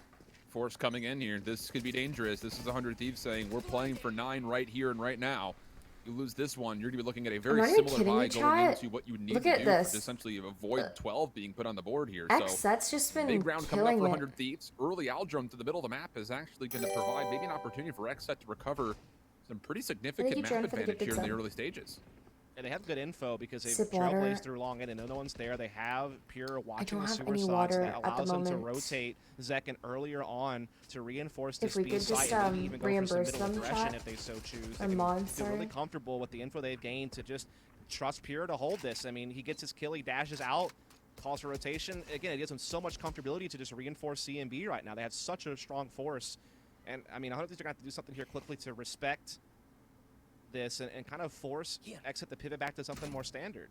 Force coming in here. This could be dangerous. This is 100 Thieves saying, we're playing for 9 right here and right now. You lose this one, you're going to be looking at a very Are you similar kidding me, buy going chat? into what you need Look to at do this. to essentially avoid 12 being put on the board here. Xset's just been Big round coming up killing for it. 100 Thieves. Early Aldrum to the middle of the map is actually going to provide maybe an opportunity for Xset to recover some pretty significant you, map Jordan, for the advantage good here in the sub. early stages. And they have good info because they've trailblazed through long in and no one's there. They have Pure watching the sewer sides that allows them to rotate Zekken earlier on to reinforce the speed site and maybe even go for some middle aggression if they so choose. They feel really comfortable with the info they've gained to just trust Pure to hold this. I mean, he gets his kill, he dashes out, calls for rotation. Again, it gives them so much comfortability to just reinforce CMB right now. They have such a strong force. And, I mean, I don't think they're going to have to do something here quickly to respect this and kind of force Xset to pivot back to something more standard.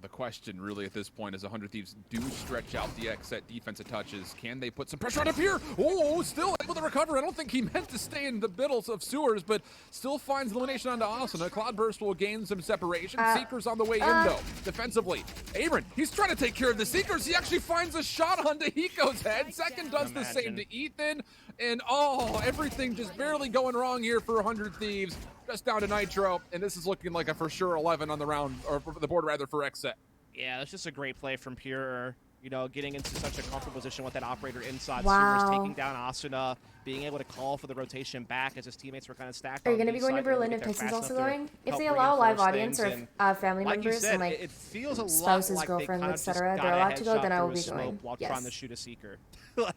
The question really at this point is 100 Thieves do stretch out the Xset defensive touches. Can they put some pressure on up here? Oh, still able to recover. I don't think he meant to stay in the middles of sewers, but still finds elimination onto Asuna. Cloudburst will gain some separation. Seekers on the way in, though, defensively. Abram, he's trying to take care of the Seekers. He actually finds a shot onto Hiko's head. Second does the same to Ethan. And, oh, everything just barely going wrong here for 100 Thieves. Just down to Nitro, and this is looking like a for sure 11 on the round, or for the board rather, for Xset. Yeah, that's just a great play from Pure. You know, getting into such a comfortable position with that operator inside. Sewers taking down Asuna, being able to call for the rotation back as his teammates were kind of stacked. Are you going to be going to Berlin if TENZ is also going? If they allow a live audience or family members and like it feels a spouses, like girlfriends, etc., they're allowed to go, then I will be going. While yes. trying to shoot a Seeker.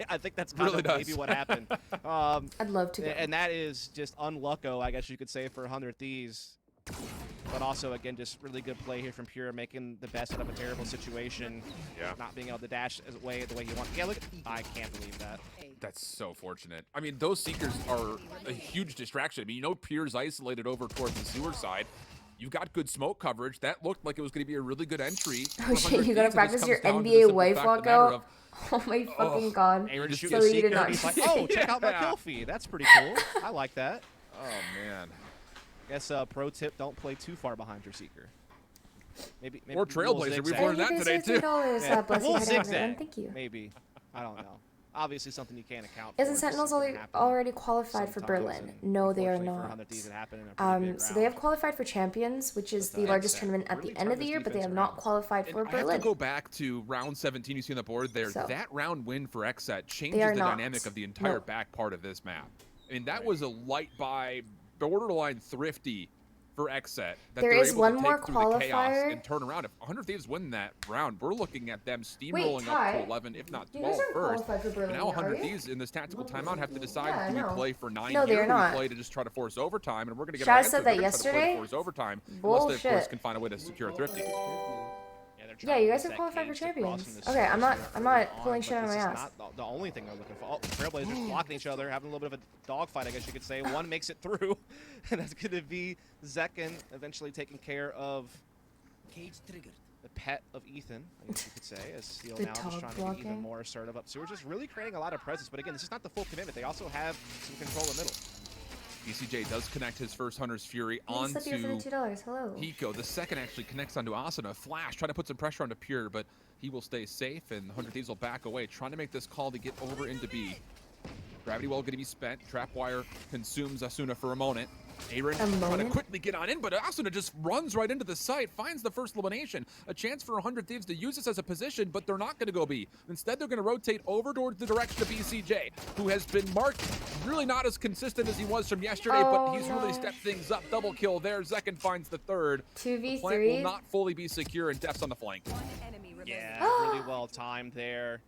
I think that's kind of maybe what happened. I'd love to go. And that is just unlucko, I guess you could say, for 100 Thieves. But also, again, just really good play here from Pure, making the best out of a terrible situation. Yeah. Not being able to dash away the way he wants. Yeah, look, I can't believe that. That's so fortunate. I mean, those Seekers are a huge distraction. I mean, you know Pure's isolated over towards the sewer side. You've got good smoke coverage. That looked like it was going to be a really good entry. Oh shit, you gotta practice your NBA wife walkout? Oh my fucking god. Aaron shooting a Seeker, he's like, oh, check out my kill feed. That's pretty cool. I like that. Oh, man. Guess pro tip, don't play too far behind your Seeker. Maybe or Trailblazer. We've learned that today, too. Yeah. We'll zigzag. Thank you. Maybe. I don't know. Obviously something you can't account for. Isn't Sentinels already qualified for Berlin? No, they are not. So they have qualified for Champions, which is the largest tournament at the end of the year, but they have not qualified for Berlin. I have to go back to round 17 you see on the board there. So, that round win for Xset changes the dynamic of the entire back part of this map. I mean, that was a light by borderline thrifty for Xset. There is one more qualifier and turn around. If 100 Thieves win that round, we're looking at them steamrolling up to 11, if not 12 first. And now 100 Thieves in this tactical timeout have to decide, do we play for 9 here, or do we play to just try to force overtime? And we're going to get Shaz said that yesterday. Force overtime, unless they, of course, can find a way to secure a thrifty. Yeah, you guys are qualified for Champions. Okay, I'm not pulling shit out of my ass. Not the only thing they're looking for. Oh, Trailblazers blocking each other, having a little bit of a dogfight, I guess you could say. One makes it through, and that's going to be Zekken eventually taking care of the pet of Ethan, I guess you could say, as Steel now just trying to get even more assertive up. So we're just really creating a lot of presence. But again, this is not the full commitment. They also have some control in the middle. BCJ does connect his first Hunter's Fury onto Hiko. The second actually connects onto Asuna. Flash trying to put some pressure onto Pure, but he will stay safe, and 100 Thieves will back away, trying to make this call to get over into B. Gravity well going to be spent. Trapwire consumes Asuna for a moment. Aaron trying to quickly get on in, but Asuna just runs right into the site, finds the first elimination. A chance for 100 Thieves to use this as a position, but they're not going to go B. Instead, they're going to rotate over towards the direction of BCJ, who has been marked really not as consistent as he was from yesterday, but he's really stepped things up. Double kill there. Zekken finds the third. 2v3. The plant will not fully be secure, and deph's on the flank. Yeah, really well timed there.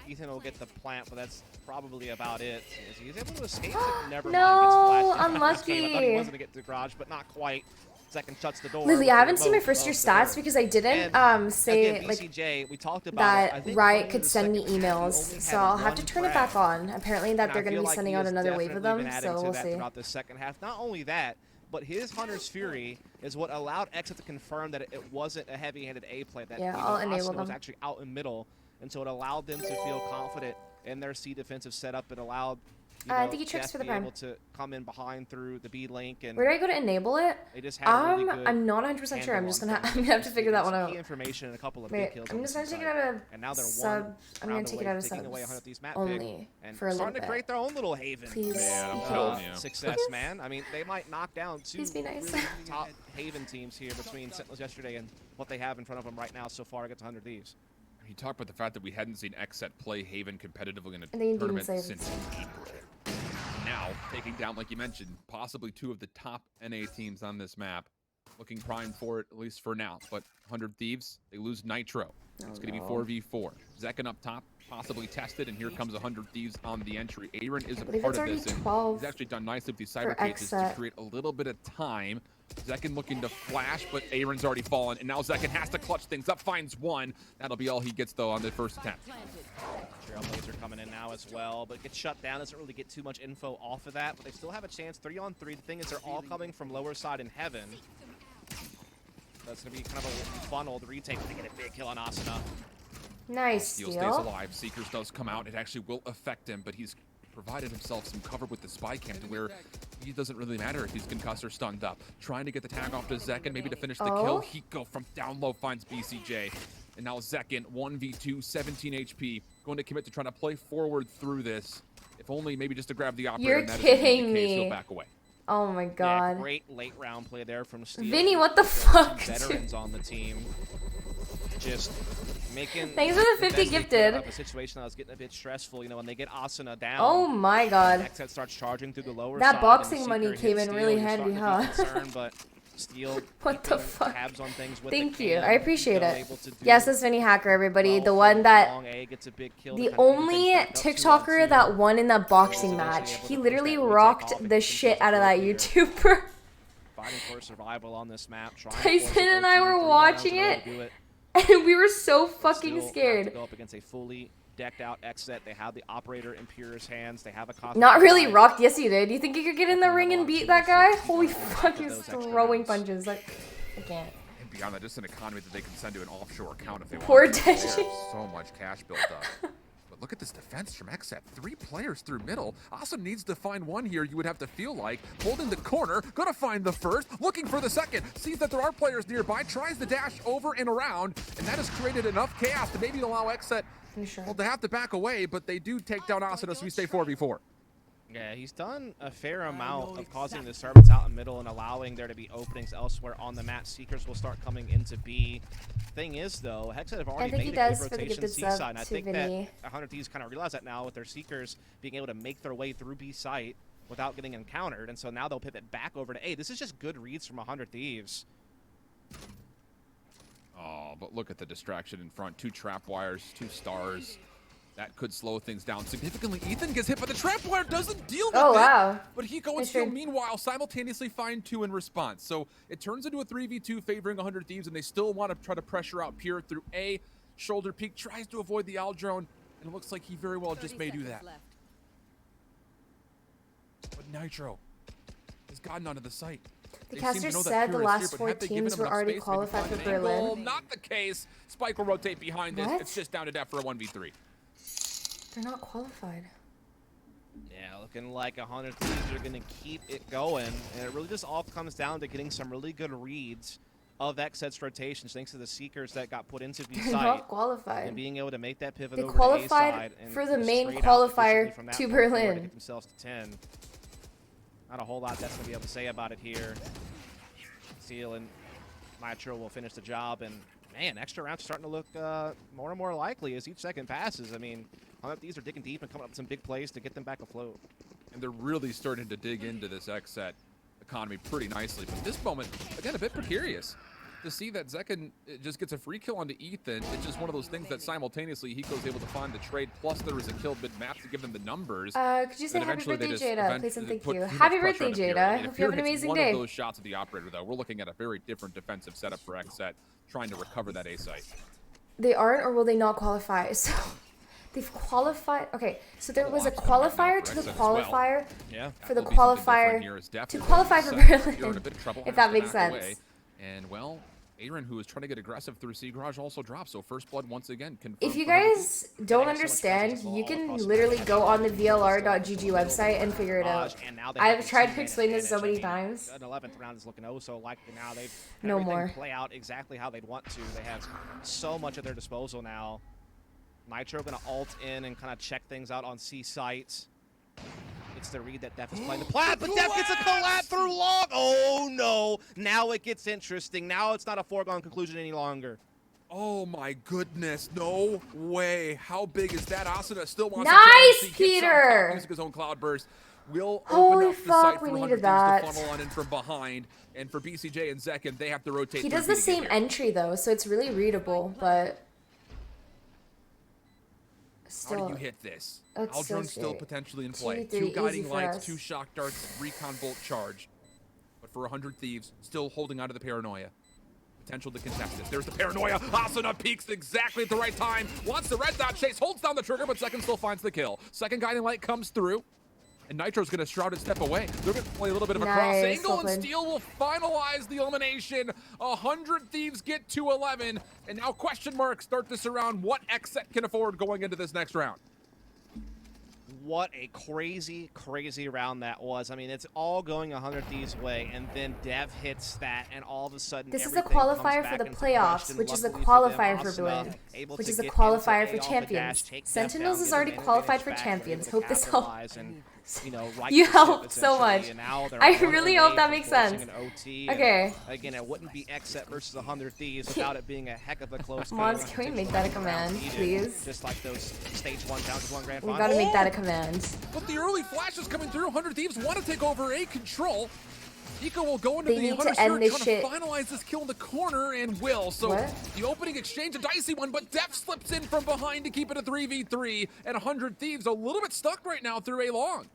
Ethan will get the plant, but that's probably about it. He's able to escape it. Never no, mind. Unlucky. I thought he was going to get to the garage, but not quite. Zekken shuts the door. Lily, I haven't seen my first year stats because I didn't say again, BCJ, we talked about that Riot could send me emails, so I'll have to turn it back on. Apparently that they're going to be sending out another wave of them, so we'll see. Throughout the second half. Not only that, but his Hunter's Fury is what allowed Xset to confirm that it wasn't a heavy-handed A play. That I'll enable them. Was actually out in middle. And so it allowed them to feel confident in their C defensive setup. It allowed thank you, Tricks, for the prime. Able to come in behind through the B link. And where do I go to enable it? They just had really good I'm not 100% sure. I'm gonna have to figure that one out. Key information and a couple of big kills. I'm just gonna take it out of and now they're sub. I'm gonna take it out of subs only for a little bit. Starting to create their own little haven. Please. Man, I'm telling you. Success, man. I mean, they might knock down two really top haven teams here between Sentinels yesterday and what they have in front of them right now so far against 100 Thieves. You talk about the fact that we hadn't seen Xset play Haven competitively in a tournament since April. Now, taking down, like you mentioned, possibly two of the top NA teams on this map. looking primed for it, at least for now. But 100 Thieves, they lose Nitro. It's going to be 4v4. Zekken up top, possibly tested, and here comes 100 Thieves on the entry. Aaron is a part of this, and he's actually done nicely with these cyber cages to create a little bit of time. Zekken looking to flash, but Aaron's already fallen, and now Zekken has to clutch things up, finds one. That'll be all he gets, though, on the first attempt. Trailblazer coming in now as well, but gets shut down. Doesn't really get too much info off of that, but they still have a chance. 3-on-3. The thing is, they're all coming from lower side in heaven. That's going to be kind of a funneled retake. They get a big kill on Asuna. Nice Steal steal. stays alive. Seekers does come out. It actually will affect him, but he's provided himself some cover with the spy cam to where he doesn't really matter if he's concussed or stunned up. Trying to get the tag off to Zekken, maybe to finish the kill. Hiko from down low finds BCJ. And now Zekken, 1v2, 17 HP. Going to commit to trying to play forward through this. If only maybe just to grab the operator. You're kidding me. He'll back away. Oh my god. Yeah, great late round play there from Steel. Vinny, what the fuck? Veterans on the team. Just making. Thanks for the 50 gifted. A situation that was getting a bit stressful, you know, when they get Asuna down. Oh my god. Xset starts charging through the lower that side, boxing money came in really handy, huh? But Steel what the fuck? tabs on things with Thank the you. I appreciate it. able to do Yes, that's Vinny Hacker, everybody. well The one that. long A gets a big kill to The kind of even only things back up 2-on-2. TikToker that won in that boxing match. He literally rocked the shit out of that YouTuber. Fighting for survival on this map. Tyson and I were watching it, and we were so fucking scared. Go up against a fully decked out Xset. They have the operator in Pure's hands. They have a Not really rocked. Yes, you did. You think you could get in the ring and beat that guy? Holy fuck, he was throwing punches. Like, I can't. And beyond that, just an economy that they can send to an offshore account if they want. Poor Deshi. So much cash built up. But look at this defense from Xset. 3 players through middle. Also needs to find one here, you would have to feel like. Holding the corner, gonna find the first, looking for the second. Sees that there are players nearby, tries the dash over and around, and that has created enough chaos to maybe allow Xset, well, they have to back away, but they do take down Asuna, so we stay 4v4. Yeah, he's done a fair amount of causing disturbance out in middle and allowing there to be openings elsewhere on the map. Seekers will start coming into B. Thing is, though, Xset have already made a good rotation C side, and I think that 100 Thieves kind of realize that now with their Seekers being able to make their way through B site without getting encountered, and so now they'll pivot back over to A. This is just good reads from 100 Thieves. Oh, but look at the distraction in front. 2 trap wires, 2 stars. That could slow things down significantly. Ethan gets hit, but the trap wire doesn't deal with it. Wow. But Hiko and Steel, meanwhile, simultaneously find 2 in response. So it turns into a 3v2 favoring 100 Thieves, and they still want to try to pressure out Pure through A. Shoulder peek, tries to avoid the Al drone, and it looks like he very well just may do that. But Nitro has gotten onto the site. The caster said the last 4 teams were already qualified for Berlin. Not the case. Spike will rotate behind this. It's just down to death for a 1v3. They're not qualified. Yeah, looking like 100 Thieves are going to keep it going. And it really just all comes down to getting some really good reads of Xset's rotations, thanks to the Seekers that got put into B site. They're not qualified. And being able to make that pivot they over qualified to A side and for the main qualifier to Berlin. To get themselves to 10. Not a whole lot that's going to be able to say about it here. Steel and Nitro will finish the job, and man, extra rounds starting to look more and more likely as each second passes. I mean, these are digging deep and coming up with some big plays to get them back afloat. And they're really starting to dig into this Xset economy pretty nicely. But this moment, again, a bit precarious. To see that Zekken just gets a free kill onto Ethan, it's just one of those things that simultaneously Hiko's able to find the trade, plus there was a kill mid-map to give them the numbers. Could you say happy birthday, Jada? Please and thank you. Happy birthday, Jada. Hope you have an amazing day. One of those shots of the operator, though, we're looking at a very different defensive setup for Xset, trying to recover that A site. They aren't, or will they not qualify? So they've qualified. Okay, so there was a qualifier to the qualifier for the qualifier to qualify for Berlin, if that makes sense. And well, Aaron, who is trying to get aggressive through C Garage, also drops. So first blood once again confirmed. If you guys don't understand, you can literally go on the VLR.gg website and figure it out. I've tried to explain this so many times. An 11th round is looking oh so likely now. They've no more play out exactly how they'd want to. They have so much at their disposal now. Nitro gonna ult in and kind of check things out on C sites. It's the read that dephh is playing the plat, but dephh gets a collab through long. Oh no! Now it gets interesting. Now it's not a foregone conclusion any longer. Oh my goodness! No way! How big is that? Asuna still wants nice, to Peter. Using his own cloud burst. will Holy open up the fuck, site we for the needed 100 Thieves that. to funnel on in from behind. And for BCJ and Zekken, they have to rotate. He does the same entry though, so it's really readable, but still. How do you hit this? That's so Aldron's still scary. potentially in play. 2v3, Two guiding easy for lights, us. 2 shock darts, recon bolt charge. But for 100 Thieves, still holding on to the paranoia. Potential to contest this. There's the paranoia. Asuna peaks exactly at the right time. Wants the red dot chase, holds down the trigger, but Zekken still finds the kill. Second guiding light comes through. And Nitro's going to shrouded step away. They're going to play a little bit of a cross angle, and Steel will finalize the elimination. 100 Thieves get to 11. And now question marks start to surround what Xset can afford going into this next round. What a crazy, crazy round that was. I mean, it's all going 100 Thieves' way, and then dev hits that, and all of a sudden this is a qualifier for the playoffs, which is a qualifier for Blue, which is a qualifier for champions. Sentinels is already qualified for champions. Hope this helps. You helped so much. I really hope that makes sense. Okay. Again, it wouldn't be Xset versus 100 Thieves without it being a heck of a close game. Mods, can we make that a command, please? Just like those stage 1 challenges 1 grand final. We gotta make that a command. But the early flashes coming through. 100 Thieves want to take over A control. Eco will go into the 100 trying to finalize this kill in the corner, and will. So the opening exchange, a dicey one, but dephh slips in from behind to keep it a 3v3, and 100 Thieves a little bit stuck right now through A long.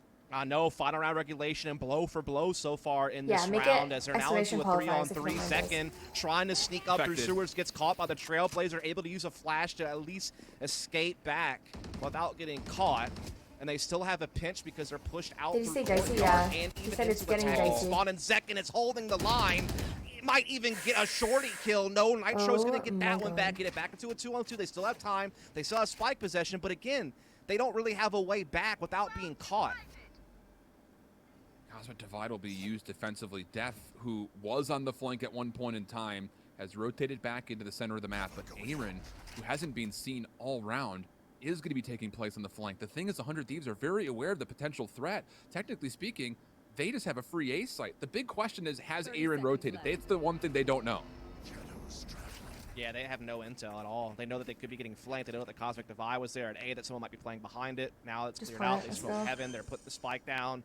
No, final round regulation and blow for blow so far in this round, as they're now into a 3-on-3 second, trying to sneak up through sewers, gets caught by the Trailblazer, able to use a flash to at least escape back without getting caught. And they still have a pinch because they're pushed out. Did you say dicey? Yeah. And He said it's getting dicey. Spawn, and Zekken is holding the line. He might even get a shorty kill. No, Nitro's going to get that one back, get it back into a 2-on-2. They still have time. They still have spike possession, but again, they don't really have a way back without being caught. Cosmic Divide will be used defensively. dephh, who was on the flank at one point in time, has rotated back into the center of the map, but Aaron, who hasn't been seen all round, is going to be taking place on the flank. The thing is, 100 Thieves are very aware of the potential threat. Technically speaking, they just have a free A site. The big question is, has Aaron rotated? That's the one thing they don't know. Yeah, they have no intel at all. They know that they could be getting flanked. They know that the Cosmic Divide was there at A, that someone might be playing behind it. Now it's cleared out. They smoke Heaven. They're putting the spike down.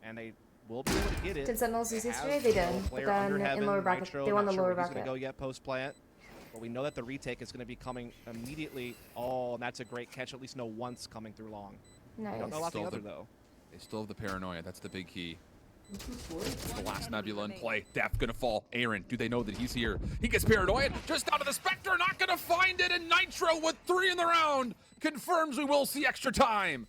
And they will be able to get it. Did Sentinels use yesterday? They did. But then in lower bracket, they won the lower bracket. He's going to go yet post-plant. But we know that the retake is going to be coming immediately. Oh, and that's a great catch. At least know once coming through long. Nice. Don't know about the other, though. They still have the paranoia. That's the big key. The last Nebula in play. dephh gonna fall. Aaron, do they know that he's here? He gets paranoid. Just out of the Spectre. Not gonna find it. And Nitro with 3 in the round confirms we will see extra time.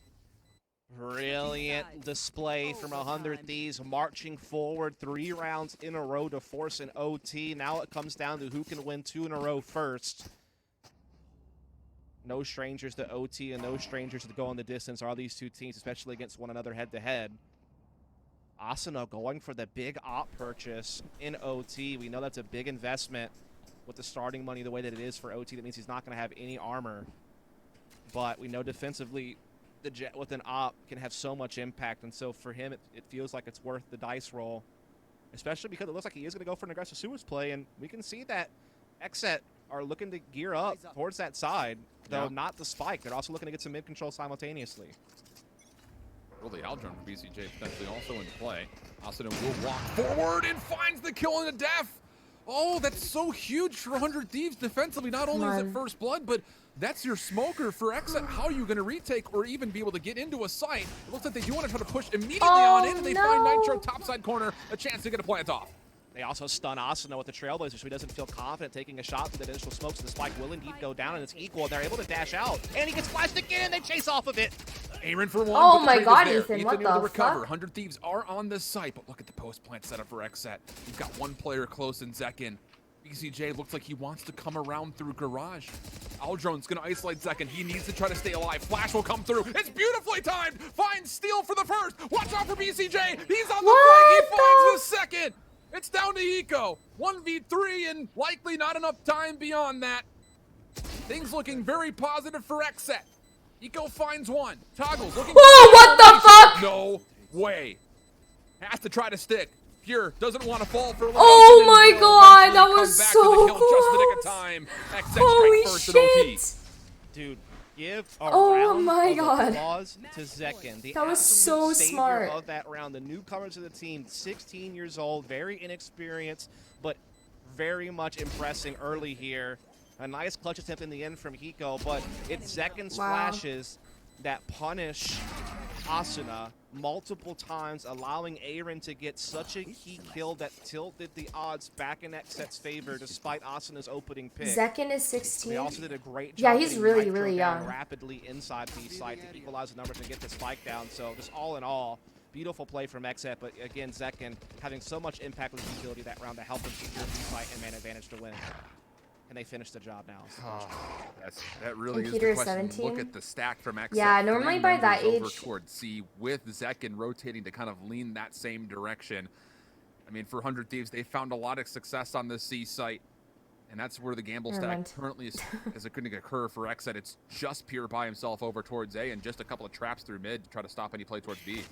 Brilliant display from 100 Thieves, marching forward 3 rounds in a row to force an OT. Now it comes down to who can win 2 in a row first. No strangers to OT and no strangers to go on the distance are these two teams, especially against one another head-to-head. Asuna going for the big op purchase in OT. We know that's a big investment with the starting money the way that it is for OT. That means he's not going to have any armor. But we know defensively, the Jet with an op can have so much impact, and so for him it feels like it's worth the dice roll, especially because it looks like he is going to go for an aggressive sewers play, and we can see that Xset are looking to gear up towards that side, though not the spike. They're also looking to get some mid control simultaneously. Really, Aldron for BCJ potentially also in play. Asuna will walk forward and finds the kill on the dephh. Oh, that's so huge for 100 Thieves defensively. Not only is it first blood, but that's your smoker for Xset. How are you going to retake or even be able to get into a site? It looks like they do want to try to push immediately on in, and they find Nitro topside corner, a chance to get a plant off. They also stun Asuna with the Trailblazer, so he doesn't feel confident taking a shot through the initial smokes. The spike will indeed go down, and it's equal. They're able to dash out, and he gets flashed again. They chase off of it. Aaron for 1. Oh my god, Ethan, what the recover. fuck? 100 Thieves are on this site, but look at the post-plant setup for Xset. You've got 1 player close in Zekken. BCJ looks like he wants to come around through garage. Aldron's gonna isolate Zekken. He needs to try to stay alive. Flash will come through. It's beautifully timed. Finds Steel for the first. Watch out for BCJ. He's on the flank. He finds the second. It's down to Eco. 1v3 and likely not enough time beyond that. Things looking very positive for Xset. Eco finds 1. Toggles looking. Oh, what the fuck? No way. Has to try to stick. Bjor doesn't want to fall for. Oh my god, that was so close. Just the nick of time. Xset Holy first shit. Dude, give a Oh round my of God. applause to Zekken. The That was absolute so savior smart. of that round. The newcomers to the team, 16 years old, very inexperienced, but very much impressing early here. A nice clutch attempt in the end from Hiko, but it's Zekken's flashes that punish Asuna multiple times, allowing Aaron to get such a key kill that tilted the odds back in Xset's favor despite Asuna's opening pick. Zekken is 16. They also did a great job. Yeah, he's getting really, Nitro really down young. rapidly inside B site to equalize the numbers and get this spike down. So just all in all, beautiful play from Xset, but again, Zekken having so much impact with his utility that round to help him secure B site and man advantage to win. And they finished the job now. That really And is Peter's the question. 17? Look at the stack from Xset. Yeah, normally by that Over age- towards C with Zekken rotating to kind of lean that same direction. I mean, for 100 Thieves, they found a lot of success on the C site. And that's where the gamble Never stack mind. currently is going to occur for Xset. It's just Pure by himself over towards A and just a couple of traps through mid to try to stop any play towards B.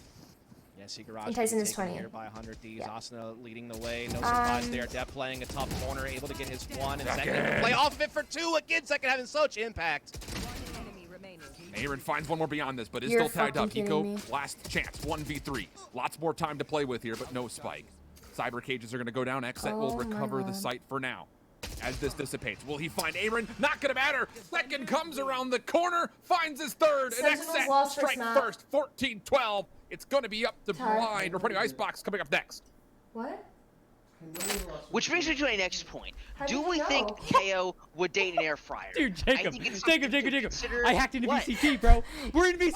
Yes, he garage Tyson is taken 20. here by 100 Thieves. Yeah. Asuna leading the way. No surprise there. Depp playing a tough corner, able to get his one. And Zekken can play off of it for two. Again, Zekken having such impact. Aaron finds one more beyond this, but is You're still tagged up. fucking kidding me. Hiko, last chance, 1v3. Lots more time to play with here, but no spike. Cyber cages are going to go down. Xset will Oh my recover the God. site for now. As this dissipates, will he find Aaron? Not going to matter. Zekken comes around the corner, finds his third, and Sentinels Xset lost strike first map. first, 14-12. It's going to be up to Tie. Blind. We're putting Icebox coming up next. What? Which brings me to my next point. How Do do we you think know? KO would date an air fryer? Dude, I Jacob, think it's Jacob, something to Jacob. consider. I hacked into What? VCT, bro. We're in VCT.